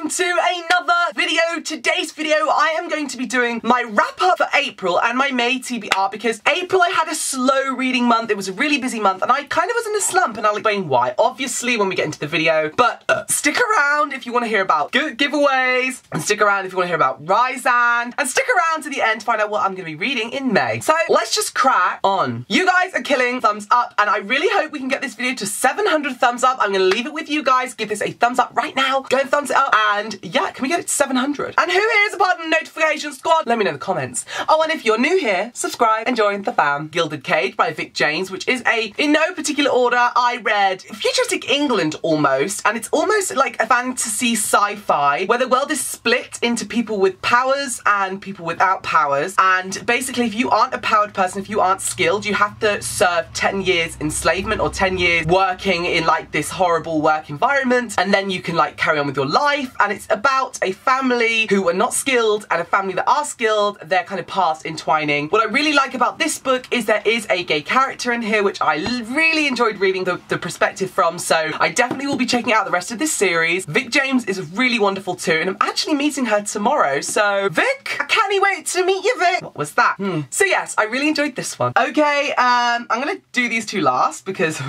welcome to another video. Today's video I am going to be doing my wrap up for April and my May TBR because April I had a slow reading month. It was a really busy month and I kind of was in a slump, and I'll explain why obviously when we get into the video, but stick around if you want to hear about giveaways, and stick around if you want to hear about Rysand, and stick around to the end to find out what I'm going to be reading in May. So let's just crack on. You guys are killing thumbs up and I really hope we can get this video to 700 thumbs up. I'm going to leave it with you guys. Give this a thumbs up right now. Go and thumbs it up, and yeah, can we get it to 700? And who here is a part of the notification squad? Let me know in the comments. Oh, and if you're new here, subscribe and join the fam. Gilded Cage by Vic James, which is in no particular order, I read futuristic England almost, and it's almost like a fantasy sci-fi where the world is split into people with powers and people without powers, and basically if you aren't a powered person, if you aren't skilled, you have to serve 10 years enslavement or 10 years working in like this horrible work environment, and then you can like carry on with your life. And it's about a family who are not skilled and a family that are skilled, their kind of past entwining. What I really like about this book is there is a gay character in here, which I really enjoyed reading the perspective from, so I definitely will be checking out the rest of this series. Vic James is really wonderful too, and I'm actually meeting her tomorrow, so Vic, I can't wait to meet you, Vic. What was that? So yes, I really enjoyed this one. Okay, I'm gonna do these two last because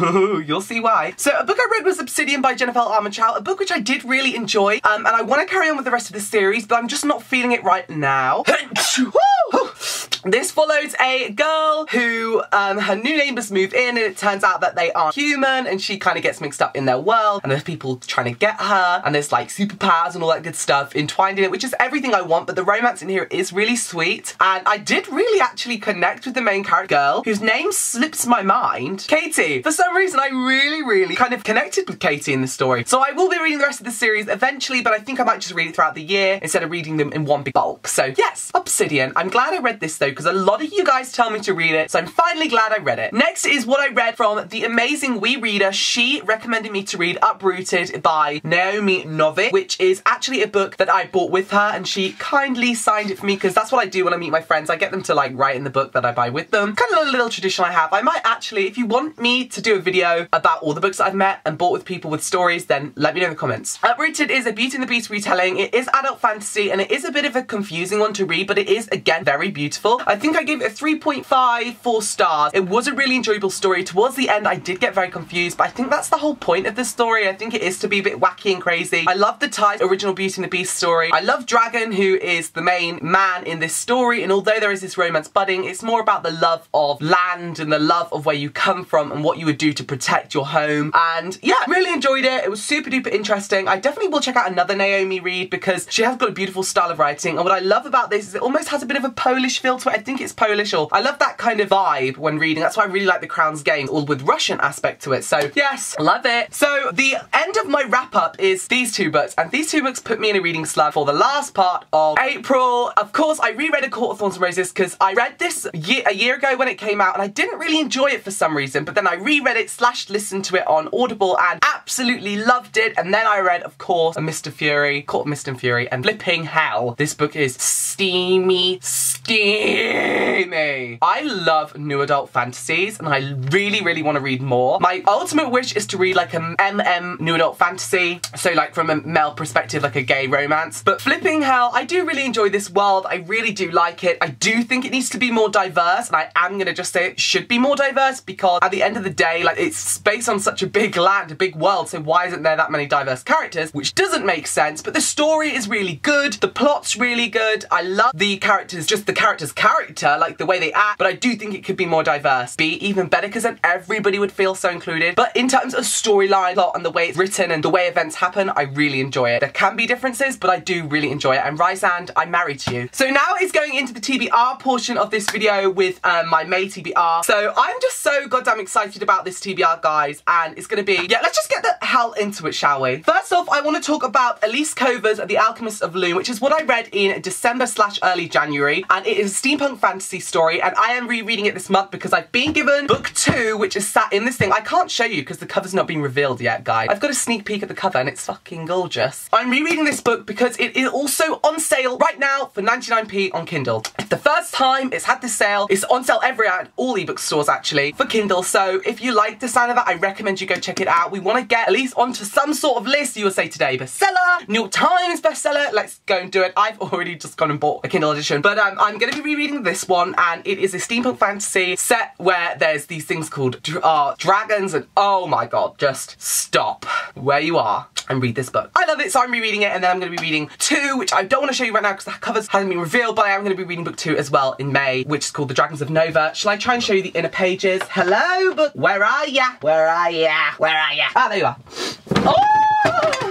you'll see why. So a book I read was Obsidian by Jennifer Armentrout, a book which I did really enjoy, and I want to carry on with the rest of the series, but I'm just not feeling it right now. This follows a girl who, her new neighbours move in, and it turns out that they aren't human, and she kind of gets mixed up in their world, and there's people trying to get her, and there's like superpowers and all that good stuff entwined in it, which is everything I want, but the romance in here is really sweet, and I did really actually connect with the main character girl, whose name slips my mind, Katie. For some reason, I really kind of connected with Katie in this story. So I will be reading the rest of the series eventually, but I think I might just read it throughout the year instead of reading them in one big bulk. So yes, Obsidian. I'm glad I read this though, because a lot of you guys tell me to read it, so I'm finally glad I read it. Next is what I read from the amazing wee reader. She recommended me to read Uprooted by Naomi Novik, which is actually a book that I bought with her, and she kindly signed it for me because that's what I do when I meet my friends. I get them to like write in the book that I buy with them. Kind of a little tradition I have. I might actually, if you want me to do a video about all the books that I've met and bought with people with stories, then let me know in the comments. Uprooted is a Beauty and the Beast retelling. It is adult fantasy and it is a bit of a confusing one to read, but it is again very beautiful. I think I gave it a 3.54 stars. It was a really enjoyable story. Towards the end I did get very confused, but I think that's the whole point of the story. I think it is to be a bit wacky and crazy. I love the original Beauty and the Beast story. I love Dragon, who is the main man in this story, and although there is this romance budding, it's more about the love of land and the love of where you come from and what you would do to protect your home. And yeah, really enjoyed it. It was super duper interesting. I definitely will check out another Naomi read because she has got a beautiful style of writing, and what I love about this is it almost has a bit of a Polish feel to it. I think it's Polish, or I love that kind of vibe when reading. That's why I really like The Crown's Game, all with Russian aspect to it. So yes, love it. So the end of my wrap up is these two books, and these two books put me in a reading slump for the last part of April. Of course, I reread A Court of Thorns and Roses because I read this a year ago when it came out, and I didn't really enjoy it for some reason, but then I reread it / listened to it on Audible and absolutely loved it. And then I read, of course, Court of Mist and Fury, and flipping hell, this book is steamy. I love new adult fantasies and I really want to read more. My ultimate wish is to read like a new adult fantasy, so like from a male perspective, like a gay romance. But flipping hell, I do really enjoy this world. I really do like it. I do think it needs to be more diverse, and I am gonna just say it should be more diverse because at the end of the day, like, it's based on such a big land, a big world, so why isn't there that many diverse characters? Which doesn't make sense, but the story is really good. The plot's really good. I love the characters, just the character's character, like the way they act, but I do think it could be more diverse. Be even better because then everybody would feel so included. But in terms of storyline, plot, and the way it's written and the way events happen, I really enjoy it. There can be differences, but I do really enjoy it. And Rysand, I'm married to you. So now it's going into the TBR portion of this video with my May TBR. So I'm just so goddamn excited about this TBR, guys, and it's gonna be, yeah, let's just get the hell into it, shall we? First off, I want to talk about Elise Cover's The Alchemist of Loom, which is what I read in December / early January, and it is a steampunk fantasy story, and I am rereading it this month because I've been given book 2, which is sat in this thing. I can't show you because the cover's not been revealed yet, guys. I've got a sneak peek at the cover and it's fucking gorgeous. I'm rereading this book because it is also on sale right now for 99p on Kindle. If the first time it's had this sale. It's on sale everywhere at all ebook stores actually for Kindle. So if you like the sound of that, I recommend you go check it out. We want to get at least onto some sort of list. USA Today bestseller, New York Times bestseller. Let's go and do it. I've already just gone and bought a Kindle edition, but I'm going to be rereading this one, and it is a steampunk fantasy set where there's these things called dragons, and oh my god, just stop where you are and read this book. I love it, so I'm rereading it, and then I'm going to be reading 2, which I don't want to show you right now because the covers hasn't been revealed, but I am going to be reading book 2 as well in May, which is called The Dragons of Nova. Shall I try and show you the inner pages? Hello, book. Where are ya? Where are ya? Where are ya? Ah, there you are. Oh!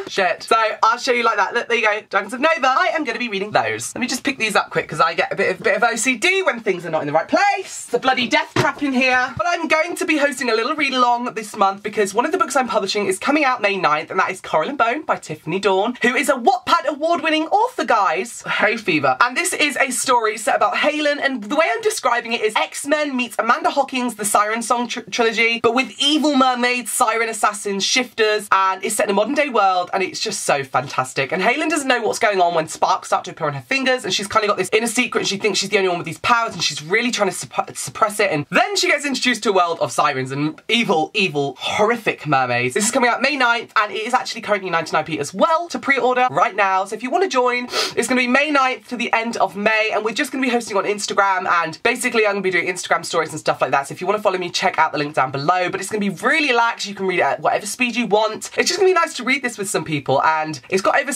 Shit. So I'll show you like that. Look, there you go. Dragons of Nova. I am going to be reading those. Let me just pick these up quick because I get a bit of OCD when things are not in the right place. It's a bloody death trap in here. But I'm going to be hosting a little read-along this month because one of the books I'm publishing is coming out May 9th, and that is Coral and Bone by Tiffany Dawn, who is a Wattpad award-winning author, guys. Hay fever. And this is a story set about Halen, and the way I'm describing it is X-Men meets Amanda Hocking's The Siren Song trilogy, but with evil mermaids, siren assassins, shifters, and it's set in a modern-day world, and it's just so fantastic. And Halen doesn't know what's going on when sparks start to appear on her fingers, and she's kind of got this inner secret, and she thinks she's the only one with these powers, and she's really trying to suppress it, and then she gets introduced to a world of sirens and evil, horrific mermaids. This is coming out May 9th, and it is actually currently 99p as well to pre-order right now, so if you want to join, it's going to be May 9th to the end of May, and we're just going to be hosting on Instagram, and basically I'm going to be doing Instagram stories and stuff like that, so if you want to follow me, check out the link down below, but it's going to be really relaxed. You can read it at whatever speed you want. It's just going to be nice to read this with some people, and it's got over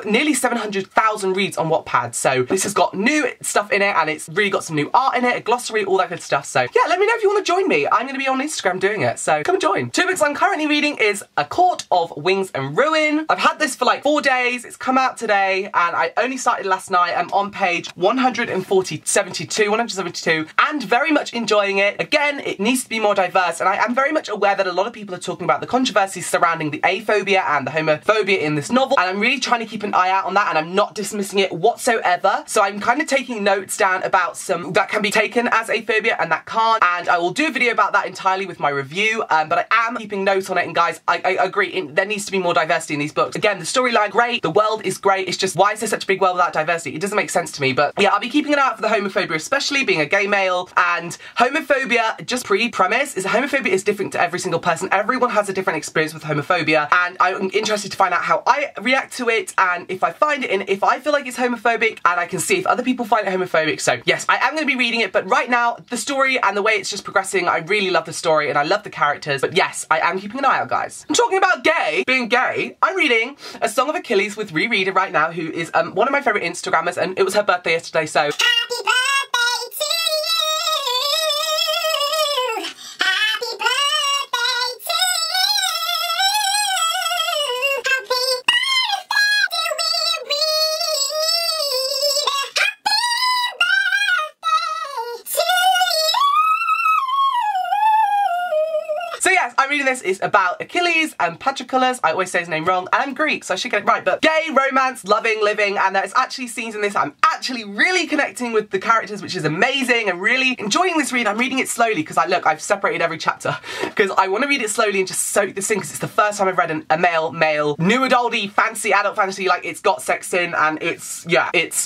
nearly 700,000 reads on Wattpad, so this has got new stuff in it, and it's really got some new art in it, a glossary, all that good stuff. So yeah, let me know if you want to join me. I'm going to be on Instagram doing it, so come and join. 2 books I'm currently reading is A Court of Wings and Ruin. I've had this for like 4 days. It's come out today, and I only started last night. I'm on page 172, and very much enjoying it. Again, it needs to be more diverse, and I am very much aware that a lot of people are talking about the controversies surrounding the aphobia and the homophobia in this novel, and I'm really trying to keep an eye out on that, and I'm not dismissing it whatsoever. So I'm kind of taking notes down about some that can be taken as aphobia and that can't, and I will do a video about that entirely with my review, but I am keeping notes on it, and guys, I agree, there needs to be more diversity in these books. Again, the storyline, great, the world is great, it's just, why is there such a big world without diversity? It doesn't make sense to me, but yeah, I'll be keeping an eye out for the homophobia, especially being a gay male, and homophobia, just pre-premise, is homophobia is different to every single person. Everyone has a different experience with homophobia, and I'm interested to find out how I react to it, and if I find it, and if I feel like it's homophobic, and I can see if other people find it homophobic. So yes, I am going to be reading it, but right now, the story and the way it's just progressing, I really love the story, and I love the characters, but yes, I am keeping an eye out, guys. I'm talking about being gay, I'm reading A Song of Achilles with Reread right now, who is one of my favourite Instagrammers, and it was her birthday yesterday, so happy birthday to you! Happy birthday to you! Happy birthday to Reread! Happy birthday to you! So yes, I'm reading this. It's about Achilles and Patroclus. I always say his name wrong, and I'm Greek, so I should get it right. But gay, romance, loving, living, and there's actually scenes in this I'm actually really connecting with the characters, which is amazing, and really enjoying this read. I'm reading it slowly because I've separated every chapter because I want to read it slowly and just soak this in, because it's the first time I've read a male, new adulty, fancy, adult fantasy. Like, it's got sex in, and it's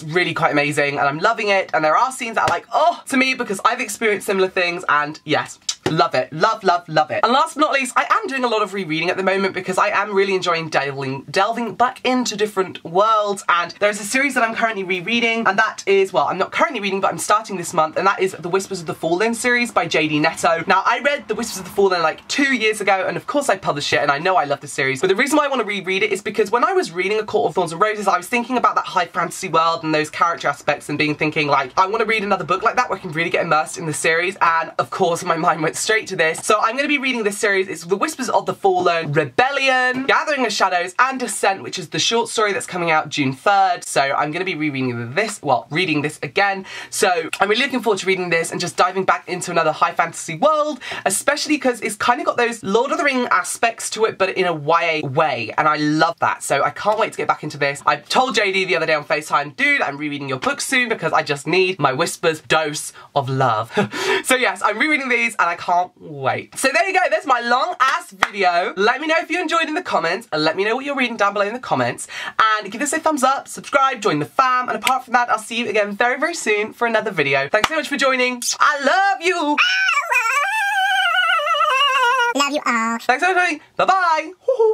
really quite amazing, and I'm loving it. And there are scenes that are like, oh, to me, because I've experienced similar things, and yes, love it. Love, love, love it. And last but not least, I am doing a lot of rereading at the moment because I am really enjoying delving back into different worlds, and there's a series that I'm currently rereading, and that is, well, I'm not currently reading, but I'm starting this month, and that is The Whispers of the Fallen series by JD Netto. Now, I read The Whispers of the Fallen like 2 years ago, and of course I published it, and I know I love the series, but the reason why I want to reread it is because when I was reading A Court of Thorns and Roses, I was thinking about that high fantasy world and those character aspects, and thinking like, I want to read another book like that where I can really get immersed in the series, and of course my mind went straight to this. So I'm going to be reading this series. It's The Whispers of the Fallen, Rebellion, Gathering of Shadows, and Descent, which is the short story that's coming out June 3rd. So I'm going to be rereading this, well, reading this again. So I'm really looking forward to reading this and just diving back into another high fantasy world, especially because it's kind of got those Lord of the Ring aspects to it, but in a YA way, and I love that. So I can't wait to get back into this. I told JD the other day on FaceTime, dude, I'm rereading your book soon because I just need my Whispers dose of love. So yes, I'm rereading these, and I can't can't wait. So there you go, there's my long ass video. Let me know if you enjoyed in the comments, and let me know what you're reading down below in the comments, and give this a thumbs up, subscribe, join the fam, and apart from that, I'll see you again very, very soon for another video. Thanks so much for joining. I love you. Love you all. Thanks so much for joining. Bye-bye.